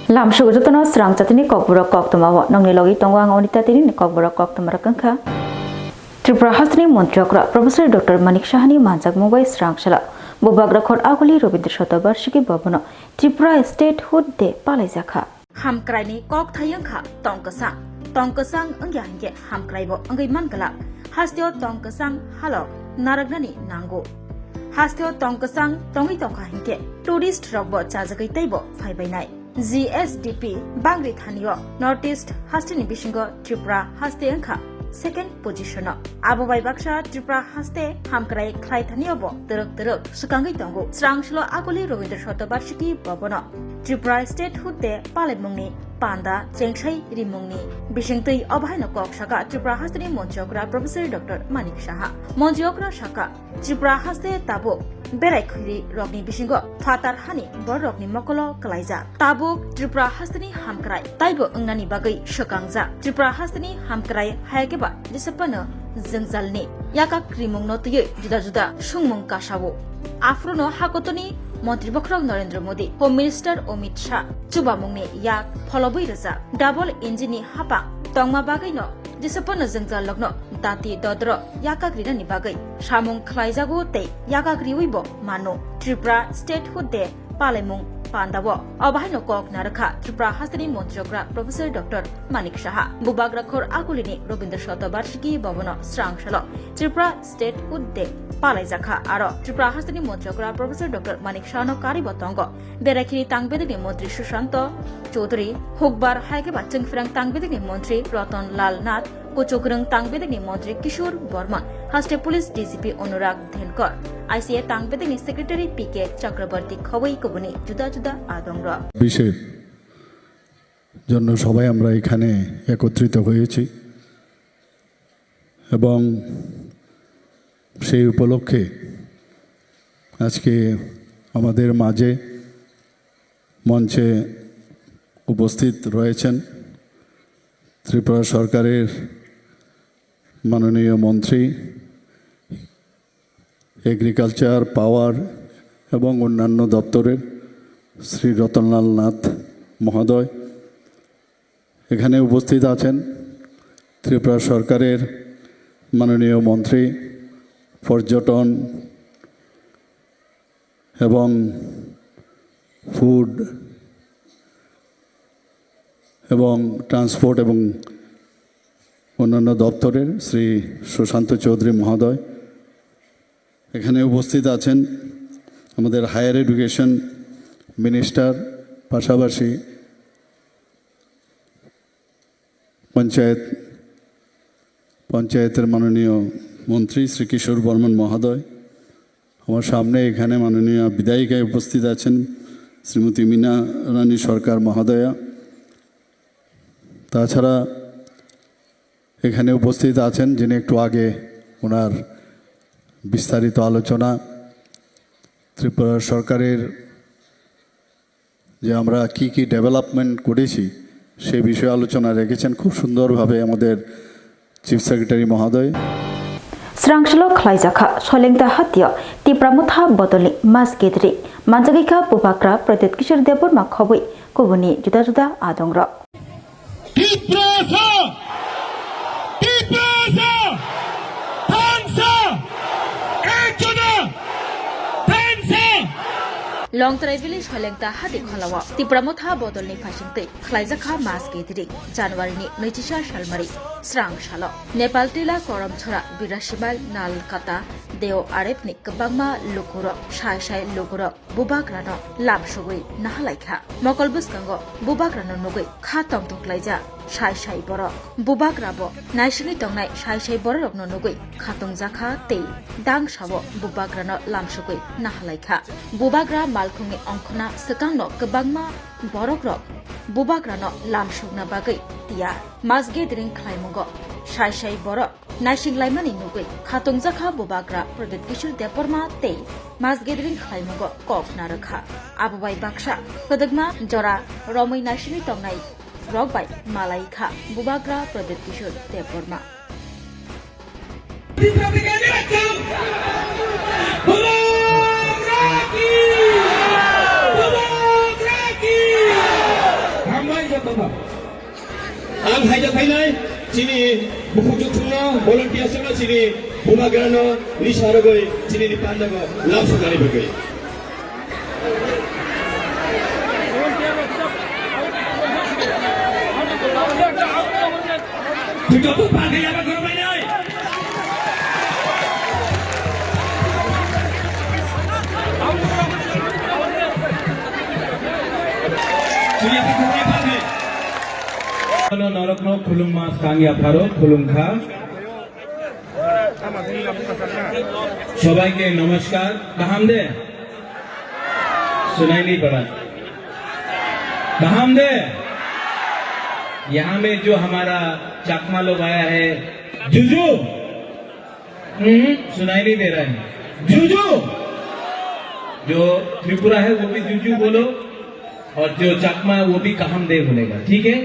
Lamshu jotono Swrangchati ni Kokborok Koktwma nongni logi tongwang onita tini ni Kokborok Koktwma rakangkha. Tripura Hastini Montriokra Professor Dr. Manik Shahani Manjak Mumbai Swrangchala Bubagra Khor Aguli Robindra Shotabarshiki Babano Tripura statehood de Palaijakha. Hamkraini Kok Thayangkha Tongkasang Angyangge Hamkraibo Angaimankala Hastio Tongkasang Halok Naragnani Nango Hastio Tongkasang Tongi Tongka Hinke Tourist Robot Chazakai Taibo Faibainai GSDP Bangri Thanio Northeast Hastini Bishingo Tripura Haste Angkha second position Abubai Baksha Tripura Haste Hamkrai Klai Thaniobo Teruk Sukangai Tongo Swrangchalo Aguli Robindra Shotabarshiki Babono Tripura statehood de Palemungni Panda Chengshai Rimungni Bishingtui Obhaino Kok Shaka Tripura Hastini Montriokra Professor Dr. Manik Shaha Montriokra Shaka Tripura Haste Tabo Berai Khuri Rogni Bishingo Fatar Hani Bor Rogni Mokolo Kalaija Tabo Tripura Hastini Hamkrai Taibo Ungnani Bagai Shokangza Tripura Hastini Hamkrai Hayageba Disapana Zengzalni Yaka Krimung Notuye Juda Shungmung Kashawo Afruno Hakotoni Montri Bokrok Narendra Modi Home Minister Amit Shah Chubamungni Yak Folobui Raza Double Engine Hapa Tongma Bagai no Disapana Zengzal Logno Dati Dodro Yaka Gridani Bagai Shamung Klaizago Te Yaka Griwibo Mano Tripura statehood de Palemung Pandawo Obhaino Kok Naraka Tripura Hastini Montriokra Professor Dr. Manik Shaha Bubagra Khor Agulini Robindra Shotabarshiki Babono Swrangchalo Tripura statehood de Palaijakha Aro Tripura Hastini Montriokra Professor Dr. Manik Shahno Karibo Tongo Berakiri Tangbedini Montri Shushanto Chaudhary Hokbar Haigeba Chengfrang Tangbedini Montri Ratan Lal Nath Kochograng Tangbedini Montri Kishore Burman Haste Police DCP Anurag Dhenkar ICA Tangbedini Secretary PK Chakrabarti Khawai Kobuni Juda Adongra বিশের জন্য সবাই আমরা এখানে একত্রিত হয়েছি এবং সেই উপলক্ষে আজকে আমাদের মাঝে মঞ্চে উপস্থিত রয়েছেন ত্রিপুরা সরকারের মাননীয় মন্ত্রী এগ্রিকালচার পাওয়ার এবং অন্যান্য দপ্তরের শ্রী রতনলাল নাথ মহোদয় এখানে উপস্থিত আছেন ত্রিপুরা সরকারের মাননীয় মন্ত্রী পর্যটন এবং ফুড এবং ট্রান্সপোর্ট এবং অন্যান্য দপ্তরের শ্রী সুশান্ত চৌধুরী মহোদয় এখানে উপস্থিত আছেন আমাদের হায়ার এডুকেশন মিনিস্টার পাশাপাশি পঞ্চায়েতের মাননীয় মন্ত্রী শ্রী কিশোর বর্মন মহোদয় আমার সামনে এখানে মাননীয় বিধায়িকায় উপস্থিত আছেন শ্রীমতী মীনা রানী সরকার মহোদয়া তাছাড়া এখানে উপস্থিত আছেন যিনি একটু আগে ওনার বিস্তারিত আলোচনা ত্রিপুরা সরকারের যে আমরা কি ডেভেলপমেন্ট করেছি সে বিষয়ে আলোচনা রেখেছেন খুব সুন্দরভাবে আমাদের চিফ সেক্রেটারি মহোদয় Swrangchalo Khlaijakha Solengta Hatio Tripura Mutha Bodoli Mas Gedri Manjagika Bubagra Pradet Kishore Deborma Khobui Kobuni Juda Adongra Long Traveling Solengta Hati Kholawa Tripura Mutha Bodolni Phashingtei Khlaijakha Mas Gedri January ni Noitisha Shalmari Swrangchalo Nepal Tila Koram Chora Birashimal Nalkata Deo Arepni Kabangma Lukuro Shai Lukuro Bubagrano Lamshugui Nahalaikha Mokol Buskango Bubagrano Nugui Khatong Tuklaija Shai Borok Bubagrabo Naishini Tongnai Shai Borok no Nugui Khatong Zakha Tei Dang Shabo Bubagrano Lamshugui Nahalaikha Bubagra Malkhungi Onkona Sekangno Kabangma Borokrok Bubagrano Lamshugna Bagai Tia Masge Dring Klaimungo Shai Borok Naishing Laimani Nugui Khatong Zakha Bubagra Pradet Kishore Deborma Tei Masge Dring Klaimungo Kok Narakha Abubai Baksha Kodagma Jora Romai Naishini Tongnai Rogbai Malaikha Bubagra Pradet Kishore Deborma ang haida thainai chini bukhuk chungno volunteer sungno chini bubagrano ni sarogoi chini ni pandago lapsu gari bagoi Tujuh pakai apa korban ini? Kalau norok no kulum mas kangi aparo kulum kha. सबाई के नमस्कार कहां दे सुनाई नहीं पड़ा कहां दे यहाँ में जो हमारा चाकमा लोग आया है जुजू सुनाई नहीं दे रहा है जुजू जो त्रिपुरा है वो भी जुजू बोलो और जो चाकमा है वो भी कहां दे बोलेगा ठीक है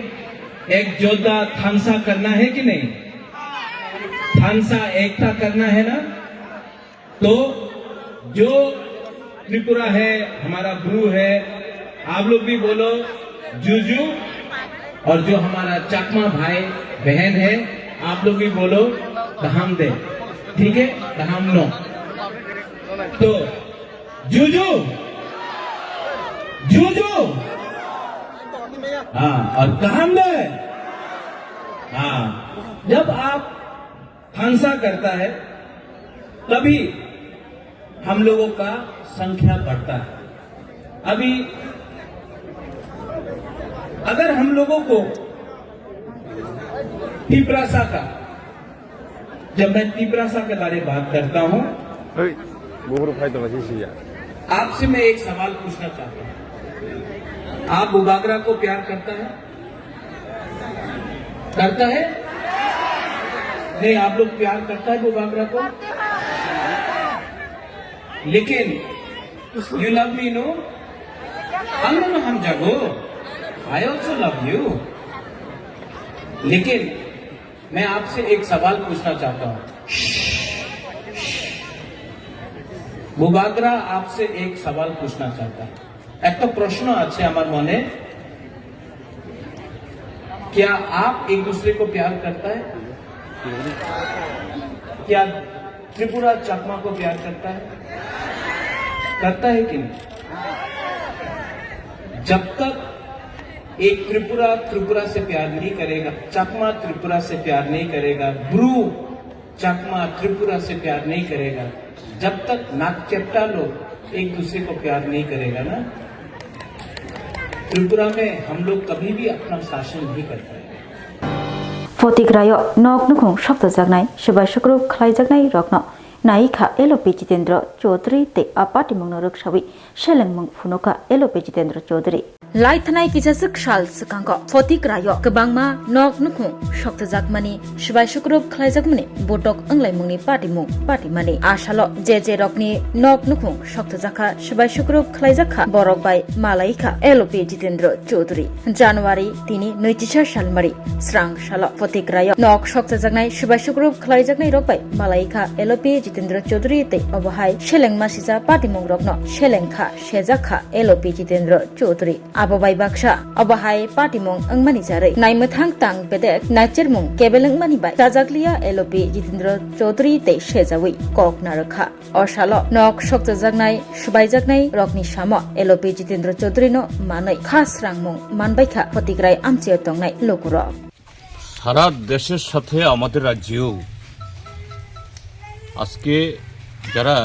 एक जोधा थानसा करना है कि नहीं थानसा एकता करना है ना तो जो त्रिपुरा है हमारा ब्रू है आप लोग भी बोलो जुजू और जो हमारा चाकमा भाई बहन है आप लोग भी बोलो दहाम दे ठीक है दहाम नो तो जुजू जुजू हाँ और दहाम दे हाँ जब आप थानसा करता है तभी हम लोगों का संख्या बढ़ता है अभी अगर हम लोगों को तिपरासा का जब मैं तिपरासा के बारे में बात करता हूं आपसे मैं एक सवाल पूछना चाहता हूं आप बुबागरा को प्यार करता है नहीं आप लोग प्यार करता है बुबागरा को लेकिन यू लव मी नो हम जागो I also love you. लेकिन मैं आपसे एक सवाल पूछना चाहता हूं बुबागरा आपसे एक सवाल पूछना चाहता है एक तो प्रश्न আছে আমার মনে क्या आप एक दूसरे को प्यार करता है क्या त्रिपुरा चकमा को प्यार करता है कि नहीं जब तक एक त्रिपुरा से प्यार नहीं करेगा चकमा त्रिपुरा से प्यार नहीं करेगा ब्रू चकमा त्रिपुरा से प्यार नहीं करेगा जब तक नागचेप्टा लोग एक दूसरे को प्यार नहीं करेगा ना त्रिपुरा में हम लोग कभी भी अपना शासन नहीं कर पाएंगे Fotigrayo nok nukung shobda jagnai shibai shukru khlai jagnai rokno naikha LP Jitendra Chaudhary te apati mungno ruksawi sheleng mung phunoka LP Jitendra Chaudhary Lai thanai kisasuk shal sakangko Fotigrayo kebangma nok nukung shobda jagmani shibai shukru khlai jagmani botok anglai mungni party mani ashalo je rokni nok nukung shobda jakha shibai shukru khlai jakha borok bai malaika LP Jitendra Chaudhary January 2024 salmari Swrangchati Fotigrayo nok shobda jagnai shibai shukru khlai jagnai rokbai malaika LP Jitendra Chaudhary te obahai sheleng masija party mung rokno shelengkha shejakha LP Jitendra Chaudhary abobai baksha obahai party mung angmani jare naimathang tang bedek nacher mung kebeleng mani bai jajakliya LP Jitendra Chaudhary te shejawi kokna rakha oshalo nok shobda jagnai shibai jagnai rokni samo LP Jitendra Chaudhary no manai khas rangmung manbaikha Fotigrai amche tongnai lokuro সারা দেশের সাথে আমাদের রাজ্যেও আজকে যারা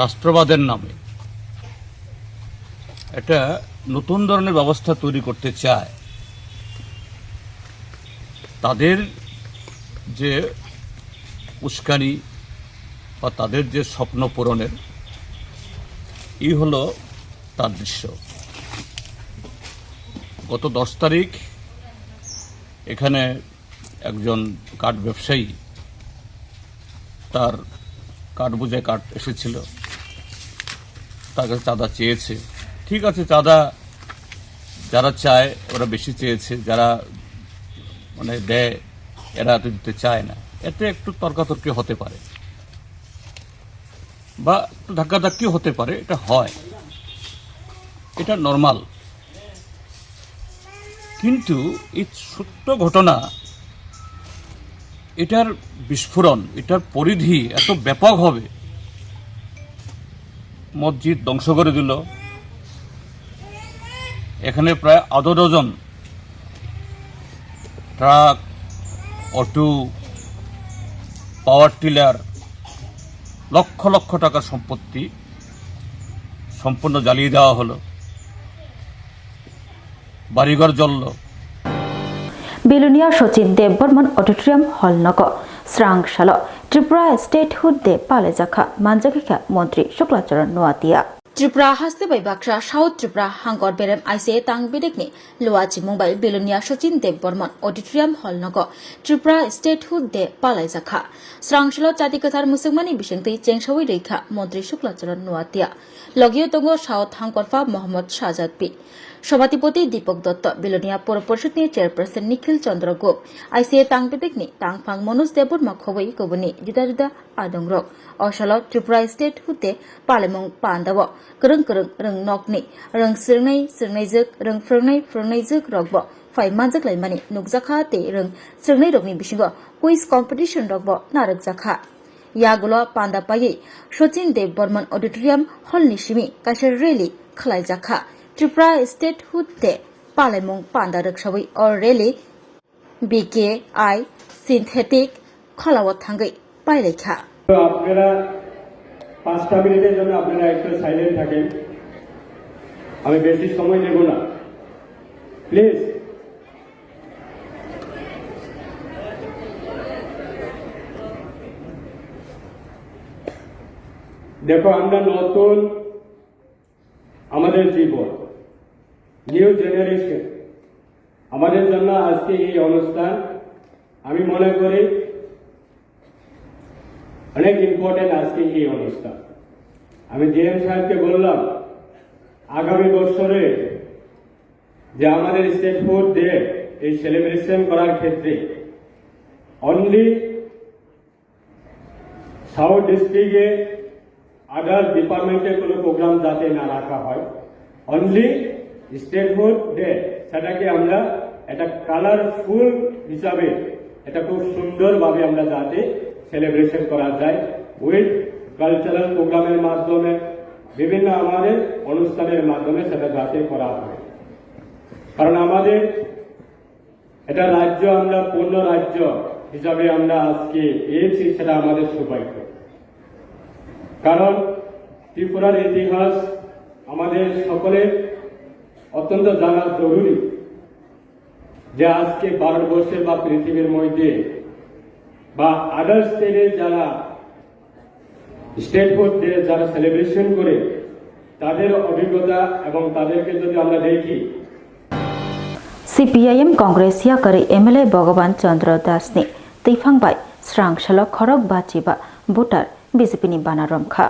রাষ্ট্রবাদের নামে একটা নতুন ধরনের ব্যবস্থা তৈরি করতে চায় তাদের যে উস্কানি বা তাদের যে স্বপ্ন পূরণের এই হলো তার দৃশ্য গত 10 তারিখ এখানে একজন কাঠ ব্যবসায়ী তার কাঠ বোঝাই কাঠ এসেছিল তার কাছে চাঁদা চেয়েছে ঠিক আছে চাঁদা যারা চায় ওরা বেশি চেয়েছে যারা মানে দেয় এরা তো দিতে চায় না এতে একটু তর্কাতর্কি হতে পারে বা একটু ধাক্কাধাক্কি হতে পারে এটা হয় এটা নরমাল কিন্তু এই ছোট্ট ঘটনা, এটার বিস্ফোরণ, এটার পরিধি এত ব্যাপক হবে। মসজিদ ধ্বংস করে দিল, এখানে প্রায় আধা dozen truck, auto, power tiller, lakh lakh টাকার সম্পত্তি সম্পূর্ণ জ্বালিয়ে দেওয়া হলো, বাড়িঘর জ্বলল। বিলুনিয়া সচিন দেববর্মন অডিটোরিয়াম হল নগ স্রাংশাল ত্রিপুরা স্টেটহুড দে পালে জাখা মানজাখিখা মন্ত্রী Shuklacharan Noatia Tripura haste bai bakra South Tripura hangor berem aise tang bidekni luachi mumbai Bilunia Sochin Debormon Auditorium Hall nogo Tripura Statehood de palai jakha Swrangchati kathar musungmani bisingtei chengsawai reikha Montri Shuklacharan Nuatia Logio tongo South hangkorfa Mohammad Shahzad P সভাধিপতি দীপক দত্ত বিলোনিয়া পৌর পরিষদ নিয়ে chairperson নিখিল চন্দ্র গোপ আইসিএ তাংপেটেকনি তাংফাং মনোজ দেববর্মা খবই কবনি जुदा जुदा आदंग्रक असल Tripura state हुते पालेमंग पांदाव करंग करंग रंग नकनि रंग सिरनाय जक रंग फ्रंनाय जक रगब फाइ मानजक लाइमानि नुकजाखा ते रंग सिरनाय रगनि बिसिंग क्विज कम्पिटिशन रगब नारक जाखा यागुलो पांदा पायै सचिन देबबर्मन ऑडिटोरियम हॉल निसिमी काशर रैली खलाय जाखा त्रिपुरा स्टेट हुते पालेमंग पांदा रक्षावै और रैली बीकेआई सिंथेटिक खलावत थांगै पाइलेखा আপনারা 5টা মিনিটের জন্য আপনারা একটু সাইলেন্ট থাকেন আমি বেশি সময় নেব না প্লিজ দেখো আমরা নতুন আমাদের জীবন নিউ জেনারেশন আমাদের জন্য আজকে এই অনুষ্ঠান আমি মনে করি অনেক ইম্পর্টেন্ট আজকে এই অনুষ্ঠান আমি জেএম সাহেবকে বললাম আগামী বছরে যে আমাদের স্টেটহুড ডে এই সেলিব্রেশন করার ক্ষেত্রে অনলি সাউথ ডিস্ট্রিক্টে আদার ডিপার্টমেন্টের কোনো প্রোগ্রাম যাতে না রাখা হয় অনলি স্টেটহুড ডে সেটাকে আমরা একটা কালারফুল হিসাবে এটা খুব সুন্দরভাবে আমরা যাতে সেলিব্রেশন করা যায় উইথ কালচারাল প্রোগ্রামের মাধ্যমে বিভিন্ন আমাদের অনুষ্ঠানের মাধ্যমে সেটা যাতে করা হয় কারণ আমাদের এটা রাজ্য আমরা পূর্ণ রাজ্য হিসাবে আমরা আজকে পেয়েছি সেটা আমাদের সৌভাগ্য কারণ ত্রিপুরার ইতিহাস আমাদের সকলের অত্যন্ত জানা জরুরি যে আজকে ভারতবর্ষে বা পৃথিবীর মধ্যে বা আদার স্টেটে যারা স্টেটহুড ডে যারা সেলিব্রেশন করে তাদের অভিজ্ঞতা এবং তাদেরকে যদি আমরা দেখি সিপিআইএম কংগ্রেস ইয়াকারি এমএলএ ভগবান চন্দ্র দাসনি তৈফাংবাই স্রাংশাল খরক বাচিবা ভোটার বিজেপিনি বানারমখা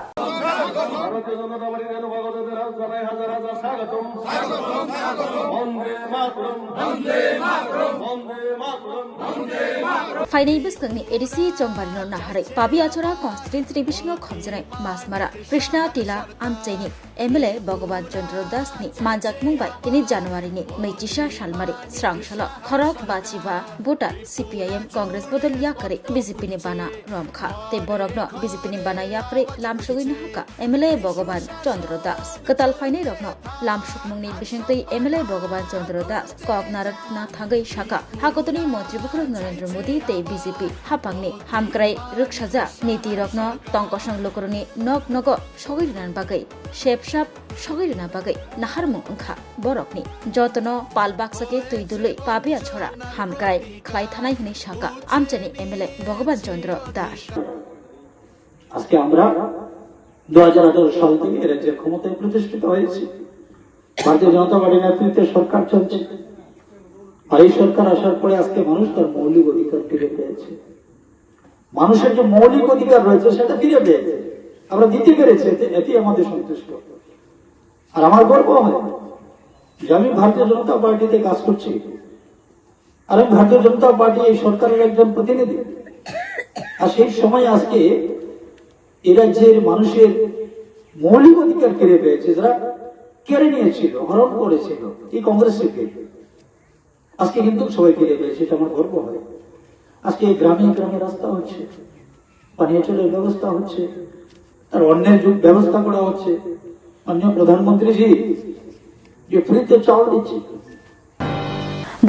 फाइनाल बिस्कंगनि एडिसी चंबारिनो नाहारै पाबी आचरा कन्स्टिट्युएन्सि बिसिङाव खमजनाय मासमारा कृष्णा टिला आमचैनि एमएलए भगवान चंद्र दासनि मानजाक मुंबाय तिनि जानुवारिनि 25 सालमारि स्रांशाल खरक बाचिबा भोटार सीपीआईएम कांग्रेस बदल याकरे बीजेपीनि बाना रमखा ते बरगनो बीजेपीनि बाना याफ्रे लामसुगैनो हाका एमएलए भगवान चंद्र दास कताल फाइनाल रगनो लामसुकमुंनि बिसिंतै एमएलए भगवान चंद्र दास ककनारक ना थांगै शाखा हाकतनि मन्त्री बुखुर नरेंद्र मोदी ते बीजेपी हापांनि हामक्राय रक्षाजा नीति रग्न टंकसं लोकरनि नग नग सगैरनान बागै शेपसाप सगैरना बागै नाहारमुं ओंखा बरकनि जतन पाल बाक्साके तुइदुलै पाबिया छरा हामक्राय खलाय थानाय हनै शाखा आमचेनि एमएलए भगवान चंद्र दास আজকে আমরা 2018 সাল থেকে রাজ্যের ক্ষমতায় প্রতিষ্ঠিত হয়েছি ভারতীয় জনতা পার্টির নেতৃত্বে সরকার চলছে আর এই সরকার আসার পরে আজকে মানুষ তার মৌলিক অধিকার ফিরে পেয়েছে মানুষের যে মৌলিক অধিকার রয়েছে সেটা ফিরে পেয়েছে আমরা দিতে পেরেছি এতেই আমাদের সন্তুষ্ট আর আমার গর্ব হয় যে আমি ভারতীয় জনতা পার্টিতে কাজ করছি আর আমি ভারতীয় জনতা পার্টি এই সরকারের একজন প্রতিনিধি আর সেই সময় আজকে এই রাজ্যের মানুষের মৌলিক অধিকার ফিরে পেয়েছে যারা কেড়ে নিয়েছিল হরণ করেছিল এই কংগ্রেস থেকে আজকে কিন্তু সবাই ফিরে পেয়েছে, এটা আমার গর্ব হয়। আজকে গ্রামে গ্রামে রাস্তা হচ্ছে, পানীয় জলের ব্যবস্থা হচ্ছে, তার অন্যের ব্যবস্থা করা হচ্ছে। মাননীয় প্রধানমন্ত্রীজি যে ফ্রিতে চাউল দিচ্ছে,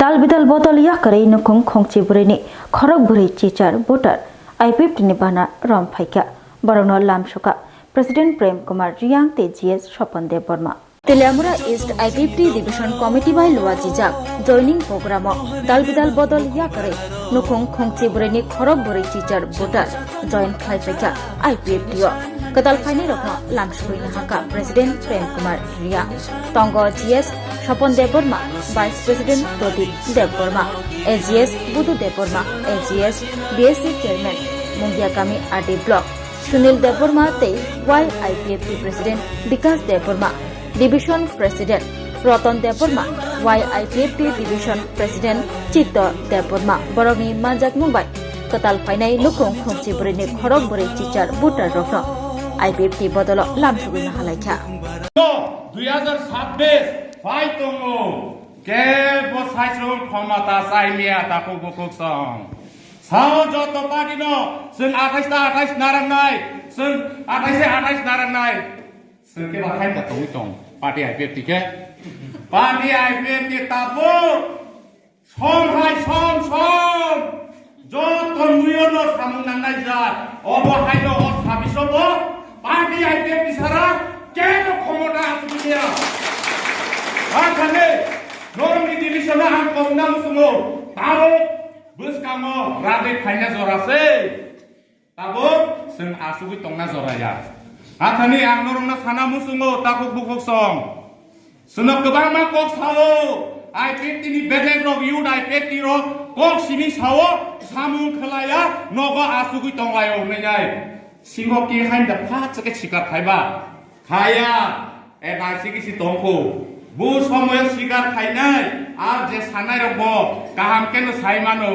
दाल बिदाल बदल या करे नुखुं खोंगची बुरेनि खरक बुरै चिचार भोटार आईपीएफ नि बाना रम फाइका बरनो लामसुका प्रेसिडेंट प्रेम कुमार रियांग ते GS Swapan Dev Varma Teliamura east IPF division committee बाय लुआ जिजाक जॉइनिंग प्रोग्राम दाल बिदाल बदल या करे नुखुं खोंगची बुरेनि खरक बुरै चिचार भोटार जॉइन फाइका आईपीएफ टियो कदाल फाइने रखना लामसुई नाहाका प्रेसिडेंट प्रेम कुमार रियांग तंगो GS Swapan Dev Varma vice president Pradip Dev Varma AGS Budhu Dev Varma AGS BSC chairman मुंगियाकामी आरडी ब्लॉक सुनील देव वर्मा ते YIPF president Bikash Dev Varma division president Ratan Dev Varma YIPF division president Chitta Dev Verma बरंगनि मानजाक Mumbai कताल फाइनाय लुखुं खोंगची बुरैनि खरक बुरै चिचार बुटार रखनो IPF बदल लामसुगुना हालायखा 2026 फाइतोंगो के बसाइसुं क्षमता साइमिया ताको बुकुसं साव जत पार्टिनो जों 28 ता 28 नारांनाय जों 28 नारांनाय जों के बाखाय तातों दं पार्टी आईपीएफ के पार्टी आईपीएफ नि ताबो समहाय सम जत नुयोनो सामुनांनाय जा अबहायनो असाबिसबो पार्टी आईपीएफ नि सारा केनो क्षमता आसुबिया आखाने नरमनि डिविजना आं कमना मुसुमो ताबो बुसकामो रादे फाइना जरासै ताबो जों आसुबि तंना जराया आखाने आं नरमना साना मुसुमो ताको बुकसं सुनो गोबां मा कक सावो आईपीएफ नि बेलेग रग युथ आईपीएफ रो कक सिनि सावो सामु खलाया नगो आसुगि तंगायो नैनाय सिंह की हाइन दा फाचके शिकार खायबा खाया एनासि किसि तंखो बु समय शिकार खायनाय आर जे सानाय रब गाहाम केनो साइमानो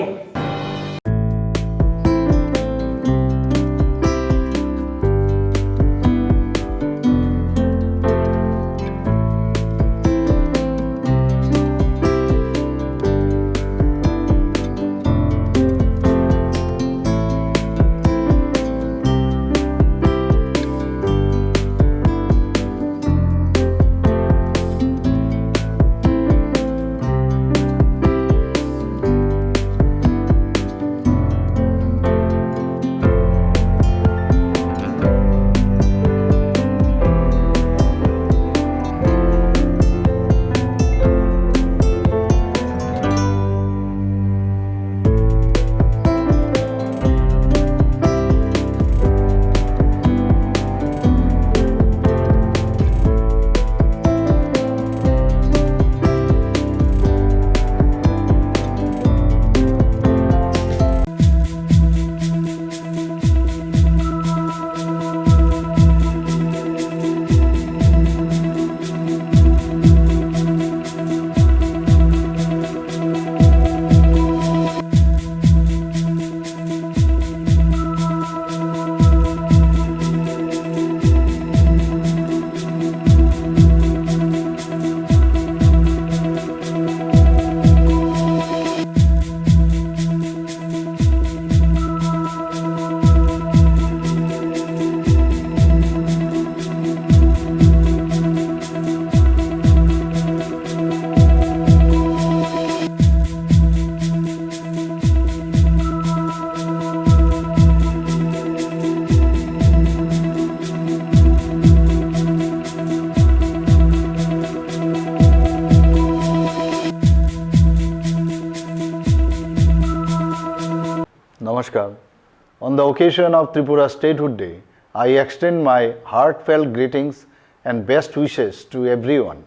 Namaskar. On the occasion of Tripura Statehood Day, I extend my heartfelt greetings and best wishes to everyone.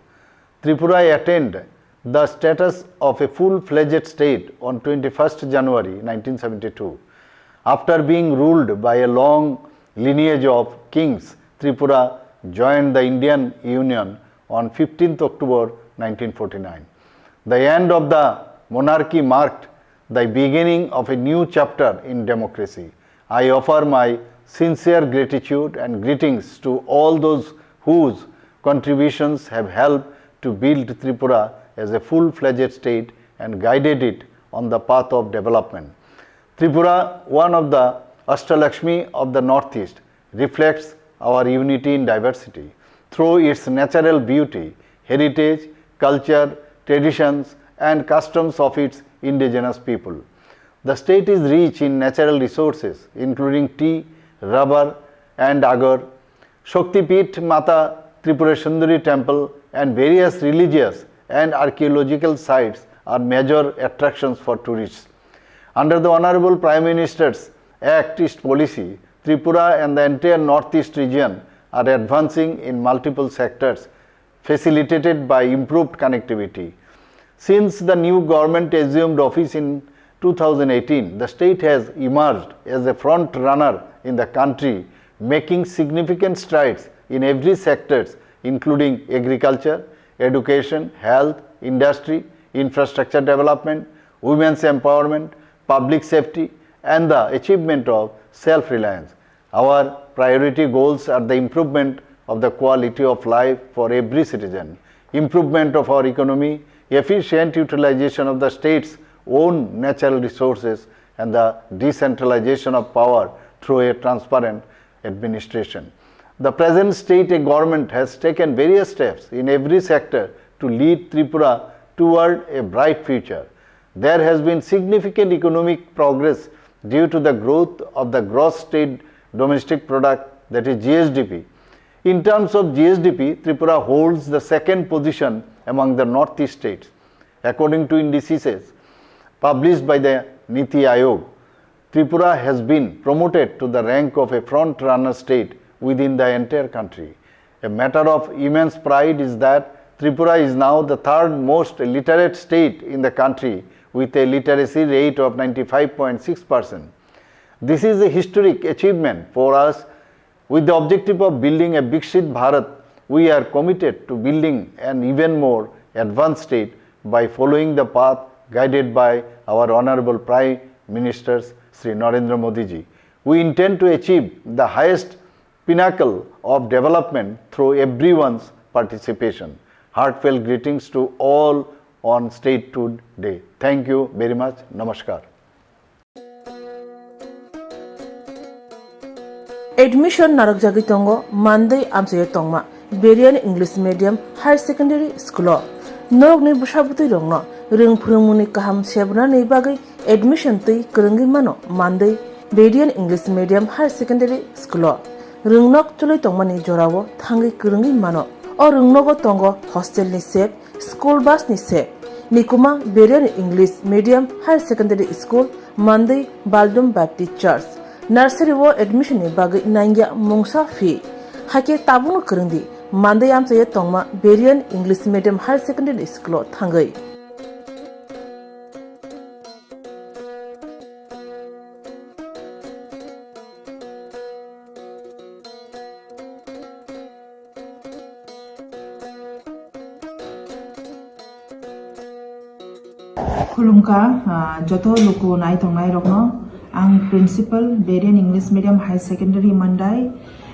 Tripura attained the status of a full-fledged state on 21st January 1972. After being ruled by a long lineage of kings, Tripura joined the Indian Union on 15th October 1949. The end of the monarchy marked the beginning of a new chapter in democracy. I offer my sincere gratitude and greetings to all those whose contributions have helped to build Tripura as a full-fledged state and guided it on the path of development. Tripura, one of the Ashtalakshmi of the Northeast, reflects our unity in diversity through its natural beauty, heritage, culture, traditions, and customs of its indigenous people. The state is rich in natural resources, including tea, rubber, and agar. Shaktipit Mata Tripura Sundari Temple and various religious and archaeological sites are major attractions for tourists. Under the Honorable Prime Minister's Act East policy, Tripura and the entire Northeast region are advancing in multiple sectors, facilitated by improved connectivity. Since the new government assumed office in 2018, the state has emerged as a front runner in the country, making significant strides in every sector, including agriculture, education, health, industry, infrastructure development, women's empowerment, public safety, and the achievement of self-reliance. Our priority goals are the improvement of the quality of life for every citizen, improvement of our economy, efficient utilization of the state's own natural resources, and the decentralization of power through a transparent administration. The present state government has taken various steps in every sector to lead Tripura toward a bright future. There has been significant economic progress due to the growth of the gross state domestic product, that is GSDP. In terms of GSDP, Tripura holds the second position among the Northeast states. According to indices published by the Niti Aayog, Tripura has been promoted to the rank of a front-runner state within the entire country. A matter of immense pride is that Tripura is now the third most literate state in the country with a literacy rate of 95.6%. This is a historic achievement for us. With the objective of building a Viksit Bharat, we are committed to building an even more advanced state by following the path guided by our Honorable Prime Minister Sri Narendra Modi ji. We intend to achieve the highest pinnacle of development through everyone's participation. Heartfelt greetings to all on Statehood Day. Thank you very much. Namaskar. Admission narak jagi tongo Monday amse tongma Berian English Medium Higher Secondary School. Norok ni bushabuti rongno ring phurungmuni kaham sebna nei bagai admission tui kerenggi mano Monday Berian English Medium Higher Secondary School. Rungnok chulai tongma ni jorawo thangi kerenggi mano. O rungnogo tongo hostel ni sep, school bus ni sep. Nikuma Berian English Medium Higher Secondary School Monday Baldum Baptist Church. Nursery wo admission ni bagai nangya mungsa fee. Hake tabunu kerengdi Monday amse tongma Berian English Medium Higher Secondary School thangai. Khulumka joto luku nai tongnai rokno ang principal Berian English Medium High Secondary Mandai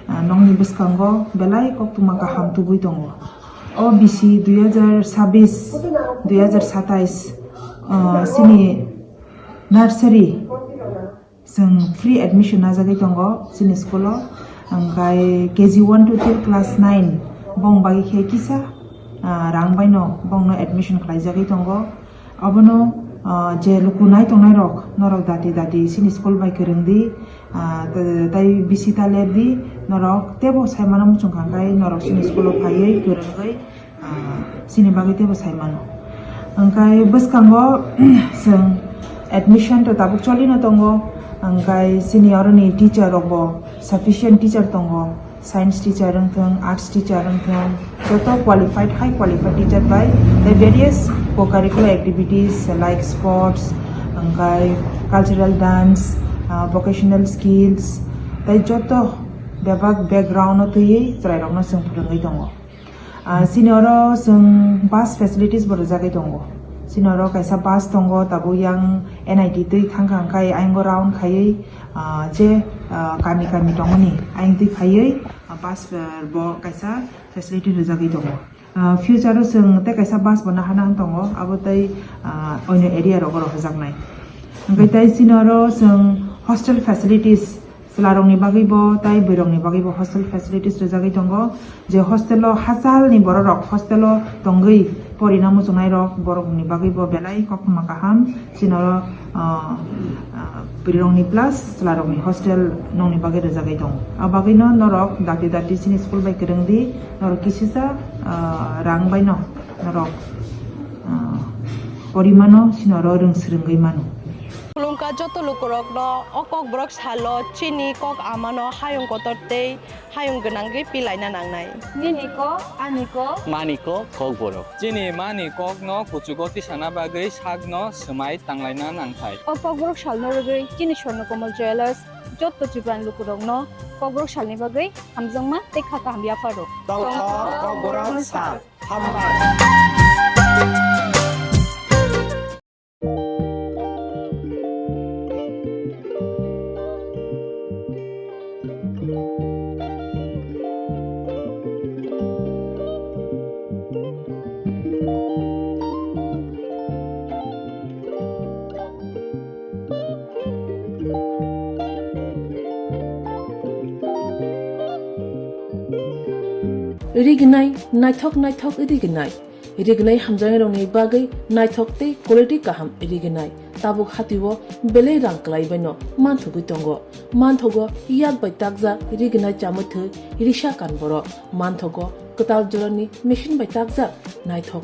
nongni biskango belai Koktwma kaham tubui tongo. OBC 2026-2027 sini nursery sing free admission najagai tongo sini schoolo angkai KG 1 to 3 class 9 bong bagi khe kisa rang baino bongno admission khlaijagai tongo. Abono je lukunai tongnai rok norok dati sini school bai kerengdi tai bisita lerdi norok tebo saimano muchungkangkai norok sini school phaiei kerengai sini bagai tebo saimano angkai beskango sing admission to tabuk cholino tongo angkai sini oroni teacher rokbo sufficient teacher tongo science teacher rengthong arts teacher rengthong joto qualified high qualified teacher by the various co-curricular activities like sports angkai cultural dance vocational skills tai joto bebak background tui trai rokno sing phurungai tongo sini oro sing bus facilities bo jagai tongo sini oro kaisa bus tongo tabu yang NIT tui khangkhangkai aingo round khaiei je kami tongoni aing tui khaiei bus bo kaisa facility jagai tongo future sung te kaisa bus bana hana tongo abotai oino area ro goro hajaknai angkai tai sinoro sung hostel facilities Selarong ni bagi bo, tai berong ni bagi bo hostel facilities rezagi tongo. Je hostelo hasal ni borok hostelo tonggui pori namu sungai rok borok ni bagi bo belai Koktwma kaham sinoro berong ni plus selarong ni hostel nong ni bagi rezagi tong. Abagi no norok dati sini school bai kereng di norok kisisa rang bai no norok pori mano sinoro reng serenggai mano. Lungka joto lukurok no Kokborok salo chini kok amano hayung kotorte hayung genangge pilai na nangnai nini ko aniko maniko Kokborok chini mani kok no kuchugoti sana bagai sag no semai tanglai na nangthai Kokborok salno rogai chini swarno komal jewelers joto Tripuran lukurok no Kokborok salni bagai hamjangma tekha ka hambia faro Kokborok sal hamba Rignai naithok rignai hamjangai rongni bagai naithok te quality kaham rignai tabuk hatiwo bele rang klai baino manthugui tongo manthogo yak bai takja rignai chamuthu risha kanboro manthogo ketal jorani machine bai takja naithok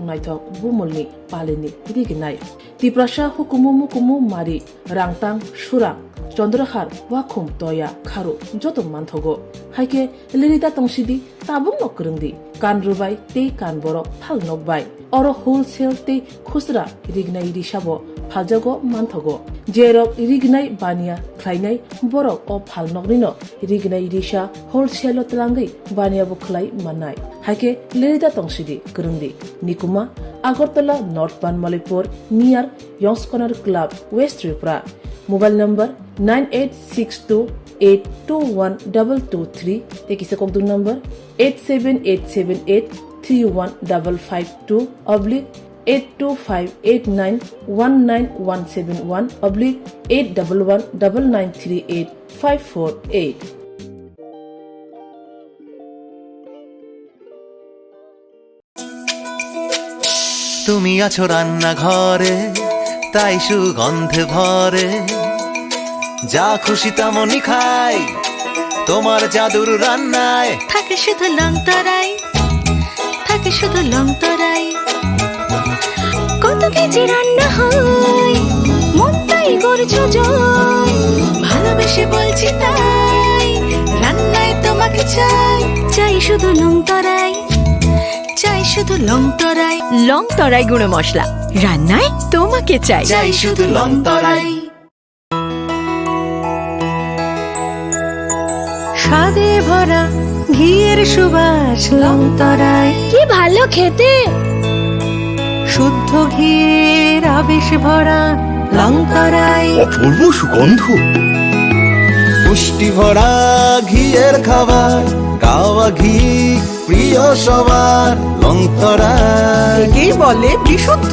bumulni paleni rignai tiprasha hukumu mari rangtang surang Chandrahar wakum toya kharu joto manthogo haike lerita tongsidi tabung nokrungdi kan rubai te kan borok phal nokbai oro wholesale te khusra rignai risabo phaljago manthogo jerok rignai bania khlainai borok o phal noknino rignai risa wholesale tlangai bania bo khlai manai haike lerita tongsidi krungdi nikuma Agartala North Banmalipur near Young's Corner Club West Tripura Mobile number 9862821223 Tekisa Kokdu number 87878315552 oblique 825891971 oblique 8119938 তুমি আছো রান্না ঘরে তাই সুগন্ধে ভরে যা খুশি তেমনই খাই তোমার জাদুর রান্নায় থাকে শুধু লং তরাই কত কেজি রান্না হয় মন তাই করছো জয় ভালোবেসে বলছি তাই রান্নায় তোমাকে চাই শুধু লং তরাই লং তরাই গুঁড়ো মশলা রান্নায় তোমাকে চাই শুধু লং তরাই স্বাদে ভরা ঘিয়ের সুবাস লং তরাই কি ভালো খেতে শুদ্ধ ঘিয়ের আবেশ ভরা লং তরাই অপূর্ব সুগন্ধ পুষ্টি ভরা ঘিয়ের খাবার কাওয়া ঘি প্রিয় সবার লং তরাই একেই বলে বিশুদ্ধ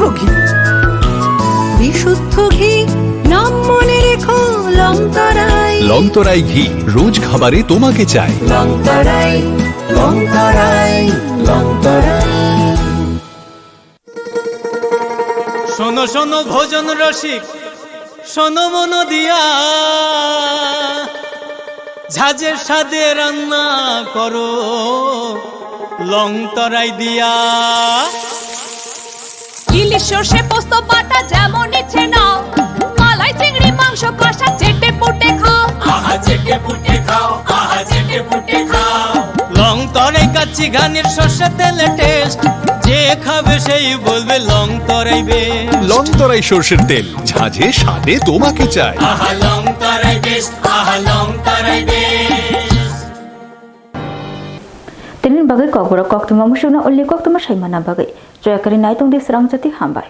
ঘি নাম মনে রেখো লং তরাই ঘি রোজ খাবারে তোমাকে চাই লং তরাই শোনো শোনো ভোজন রসিক শোনো মন দিয়া ঝাঁঝের স্বাদে রান্না করো লং তরাই দিয়া ইলিশ সর্ষে পোস্ত বাটা যেমন ইচ্ছে নাও মালাই চিংড়ি মাংস কষা চেটে পুটে খাও লং তরাই কাচ্চি ঘানির সর্ষে তেলে টেস্ট যে খাবে সেই বলবে লং তরাই বেশ লং তরাই সর্ষের তেল ঝাঁঝে স্বাদে তোমাকে চাই লং তরাই বেশ Tinin bagai Kokborok Koktwma musuna uli Koktwma saimana bagai. Joya kari naitung di Swrangchati hambai.